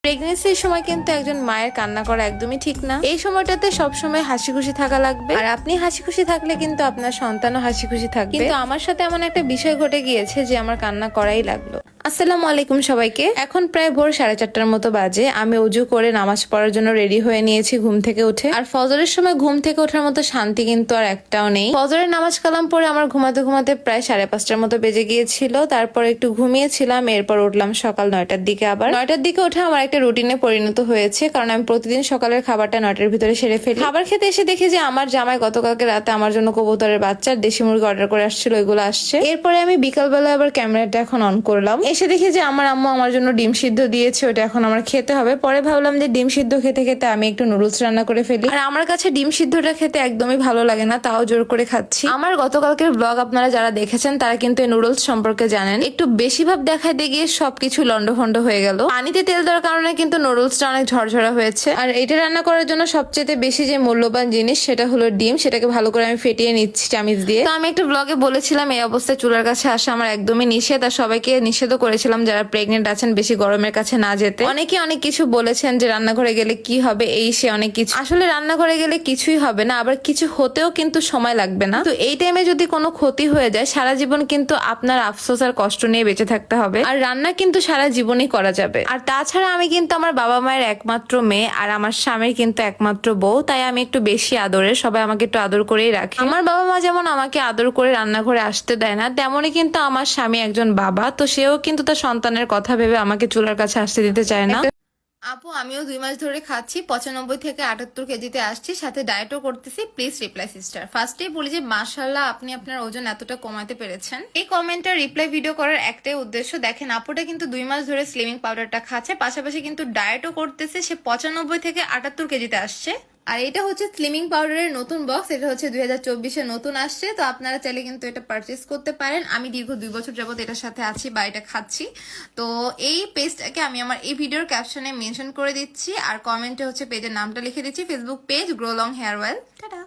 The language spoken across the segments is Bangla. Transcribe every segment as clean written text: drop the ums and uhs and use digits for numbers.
প্রেগনেন্সির সময় কিন্তু একজন মায়ের কান্না করা একদমই ঠিক না। এই সময়টাতে সবসময় হাসি খুশি থাকা লাগবে, আর আপনি হাসি খুশি থাকলে কিন্তু আপনার সন্তানও হাসি খুশি থাকবে। কিন্তু আমার সাথে এমন একটা বিষয় ঘটে গিয়েছে যে আমার কান্না করাই লাগলো। আসসালামু আলাইকুম সবাইকে। এখন প্রায় ভোর 4:30টার মতো বাজে। আমি উজু করে নামাজ পড়ার জন্য রেডি হয়ে নিয়েছি ঘুম থেকে উঠে। আর ফজরের সময় ঘুম থেকে ওঠার মতো শান্তি কিন্তু আর একটাও নেই। ফজরের নামাজ কালাম পরে আমার ঘুমাতে ঘুমাতে প্রায় 5:30টার মতো বেজে গিয়েছিল। তারপর একটু ঘুমিয়েছিলাম, এরপর উঠলাম সকাল 9টার দিকে। আবার 9টার দিকে উঠে আমার একটা রুটিনে পরিণত হয়েছে, কারণ আমি প্রতিদিন সকালের খাবারটা 9টার ভিতরে সেরে ফেলি। খাবার খেতে এসে দেখি যে আমার জামাই গতকালকে রাতে আমার জন্য কবুতরের বাচ্চা দেশি মুরগি অর্ডার করে আসছিল, ওইগুলো আসছে। এরপরে আমি বিকালবেলা আবার ক্যামেরাটা এখন অন করলাম, এসে দেখি যে আমার আম্মু আমার জন্য ডিম সিদ্ধ দিয়েছে, ওটা এখন আমার খেতে হবে। পরে ভাবলাম যে ডিম সিদ্ধ খেতে খেতে আমি একটু নুডলস রান্না করে ফেলি। আর আমার কাছে ডিম সিদ্ধটা খেতে একদমই ভালো লাগে না, তাও জোর করে খাচ্ছি। আমার গতকালকের ব্লগ আপনারা যারা দেখেছেন তারা কিন্তু এই নুডলস সম্পর্কে জানেন। একটু বেশি ভাব দেখাতে গিয়ে সবকিছু লন্ডভন্ড হয়ে গেল। পানিতে তেল দেওয়ার কারণে কিন্তু নুডলসটা অনেক ঝরঝরা হয়েছে। আর এটা রান্না করার জন্য সবচেয়ে বেশি যে মূল্যবান জিনিস সেটা হলো ডিম, সেটাকে ভালো করে আমি ফেটিয়ে নিচ্ছি চামিচ দিয়ে। তো আমি একটা ব্লগে বলেছিলাম এই অবস্থায় চুলার কাছে আসা আমার একদমই নিষেধ, আর সবাইকে নিষেধও করেছিলাম যারা প্রেগনেন্ট আছেন বেশি গরমের কাছে না যেতে। অনেকে অনেক কিছু বলেছেন যে রান্নাঘরে গেলে কি হবে, এই সে অনেক কিছু। আসলে রান্নাঘরে গেলে কিছুই হবে না, আবার কিছু হতেও কিন্তু সময় লাগবে না। তো এই টাইমে যদি কোনো ক্ষতি হয়ে যায় সারা জীবন কিন্তু আপনার আফসোস আর কষ্ট নিয়ে বেঁচে থাকতে হবে। আর রান্না কিন্তু সারা জীবনই করা যাবে। আর তাছাড়া আমি কিন্তু আমার বাবা মায়ের একমাত্র মেয়ে, আর আমার স্বামীর কিন্তু একমাত্র বউ, তাই আমি একটু বেশি আদরের। সবাই আমাকে একটু আদর করেই রাখে। আমার বাবা মা যেমন আমাকে আদর করে রান্নাঘরে আসতে দেয় না, তেমনই কিন্তু আমার স্বামী একজন বাবা, তো সেও কিন্তু তার সন্তানের কথা ভেবে আমাকে চুলার কাছে আসতে দিতে চায় না। আপু আমিও 2 মাস ধরে খাচ্ছি, 95 থেকে 78 কেজিতে আসছি, সাথে ডায়েটও করতেছি। Please reply sister. ফার্স্টেই বলি যে মাশাআল্লাহ আপনি আপনার ওজন এতটা কমাতে পেরেছেন। এই কমেন্টের রিপ্লাই ভিডিও করার একটাই উদ্দেশ্য, দেখেন আপুটা কিন্তু 2 মাস ধরে স্লিমিং পাউডারটা খাচ্ছে, পাশাপাশি কিন্তু ডায়েটও করতেছে। সে 95 থেকে 78 কেজিতে আসছে। আর এটা হচ্ছে স্লিমিং পাউডারের নতুন বক্স, এটা হচ্ছে 2024-এ নতুন আসছে, তো আপনারা চাইলে কিন্তু এটা পারচেস করতে পারেন। আমি দীর্ঘ 2 বছর যাবত এটার সাথে আছি বা এটা খাচ্ছি। তো এই পেজটাকে আমি আমার এই ভিডিওর ক্যাপশনে মেনশন করে দিচ্ছি, আর কমেন্টে হচ্ছে পেজের নামটা লিখে দিচ্ছি, Facebook page grow long hair oil. Tata.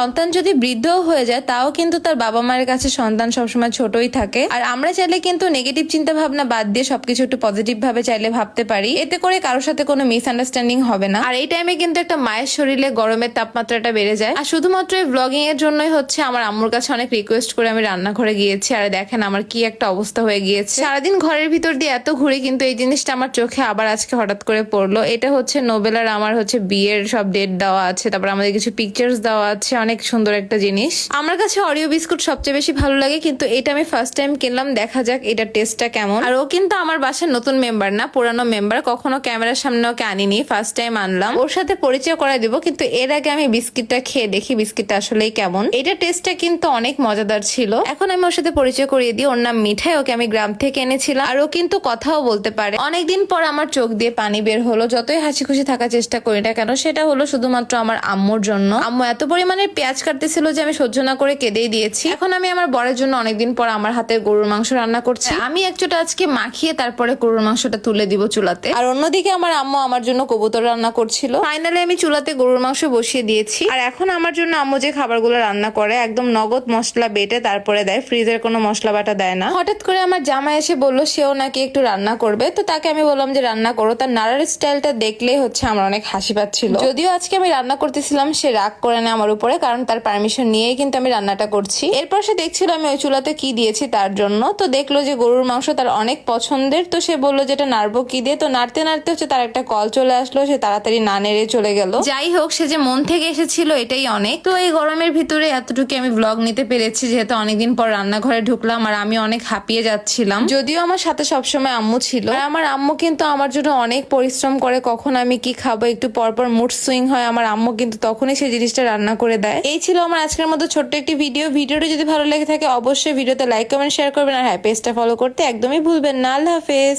সন্তান যদি বৃদ্ধও হয়ে যায় তাও কিন্তু তার বাবা মায়ের কাছে সন্তান সবসময় ছোটই থাকে। আর আমরা চাইলে কিন্তু নেগেটিভ চিন্তা ভাবনা বাদ দিয়ে সবকিছু একটু পজিটিভ ভাবে চাইলে ভাবতে পারি, এতে করে কারোর সাথে কোনো মিসআন্ডারস্ট্যান্ডিং হবে না। আর এই টাইমে কিন্তু একটা মায়ের শরীরে গরমের তাপমাত্রাটা বেড়ে যায়। আর শুধুমাত্র এই ব্লগিং এর জন্যই হচ্ছে আমার আম্মুর কাছে অনেক রিকোয়েস্ট করে আমি রান্নাঘরে গিয়েছি। আর দেখেন আমার কি একটা অবস্থা হয়ে গিয়েছে। সারাদিন ঘরের ভিতর দিয়ে এত ঘুরি, কিন্তু এই জিনিসটা আমার চোখে আবার আজকে হঠাৎ করে পড়লো। এটা হচ্ছে নোবেল আর আমার হচ্ছে বিয়ের সব ডেট দেওয়া আছে, তারপর আমাদের কিছু পিকচার্স দেওয়া আছে, অনেক সুন্দর একটা জিনিস। আমার কাছে অরিও বিস্কুট সবচেয়ে বেশি ভালো লাগে, কিন্তু এটা আমি ফার্স্ট টাইম কিনলাম, দেখা যাক এটা টেস্টটা কেমন। আর ও কিন্তু আমার বাসার নতুন মেম্বার না, পুরানো মেম্বার, কখনো ক্যামেরার সামনে ওকে আনিনি, ফার্স্ট টাইম আনলাম। ওর সাথে পরিচয় করাই দিব, কিন্তু এর আগে আমি বিস্কিটটা খেয়ে দেখি বিস্কিটটা আসলেই কেমন। এটা টেস্টটা কিন্তু অনেক মজাদার ছিল। এখন আমি ওর সাথে পরিচয় করিয়ে দিই। ওর নাম মিঠাই, ওকে আমি গ্রাম থেকে এনেছিলাম। আর ও কিন্তু কথাও বলতে পারে। অনেকদিন পর আমার চোখ দিয়ে পানি বের হলো, যতই হাসি খুশি থাকার চেষ্টা করি না কেন, সেটা হলো শুধুমাত্র আমার আম্মুর জন্য। আম্মু এত পরিমাণের পেঁয়াজ কাটতেছিল যে আমি সহ্য না করে কেঁদেই দিয়েছি। এখন আমি আমার বরের জন্য অনেকদিন পর আমার হাতে গরুর মাংস রান্না করছি। আমি একচোটা আজকে মাখিয়ে তারপরে গরুর মাংসটা তুলে দিব চুলাতে। আর অন্যদিকে আমার আম্মু আমার জন্য কবুতর রান্না করছিল। ফাইনালি আমি চুলাতে গরুর মাংস বসিয়ে দিয়েছি। আর এখন আমার জন্য আম্মু যে খাবারগুলো রান্না করে একদম নগদ মশলা বেটে তারপরে দেয়, ফ্রিজের কোনো মশলা বাটা দেয় না। হঠাৎ করে আমার জামাই এসে বললো সেও নাকি একটু রান্না করবে, তো তাকে আমি বললাম যে রান্না করো। তার নাড়ার স্টাইলটা দেখলেই হচ্ছে আমার অনেক হাসি পাচ্ছিল। যদিও আজকে আমি রান্না করতেছিলাম সে রাগ করে না আমার উপরে, কারণ তার পারমিশন নিয়েই কিন্তু আমি রান্নাটা করছি। এরপর সে দেখছিল আমি ওই চুলাতে কি দিয়েছি তার জন্য, তো দেখলো যে গরুর মাংস তার অনেক পছন্দের, তো সে বললো যেটা নাড়বো কি দিয়ে। তো নাড়তে নাড়তে হচ্ছে তার একটা কল চলে আসলো, সে তাড়াতাড়ি না নেড়ে চলে গেল। যাই হোক, সে যে মন থেকে এসেছিল এটাই অনেক। তো এই গরমের ভিতরে এতটুকু আমি ব্লগ নিতে পেরেছি, যেহেতু অনেকদিন পর রান্নাঘরে ঢুকলাম আর আমি অনেক হাঁপিয়ে যাচ্ছিলাম। যদিও আমার সাথে সবসময় আম্মু ছিল, আর আমার আম্মু কিন্তু আমার জন্য অনেক পরিশ্রম করে। কখন আমি কি খাবো একটু পরপর মুড সুইং হয়, আমার আম্মু কিন্তু তখনই সেই জিনিসটা রান্না করে দেয়। এই ছিল আমার আজকের মতো ছোট্ট একটি ভিডিওটা যদি ভালো লেগে থাকে অবশ্যই ভিডিওতে লাইক কমেন্ট শেয়ার করবেন, আর হ্যাঁ পেজটা ফলো করতে একদমই ভুলবেন না। আল্লাহ হাফেজ।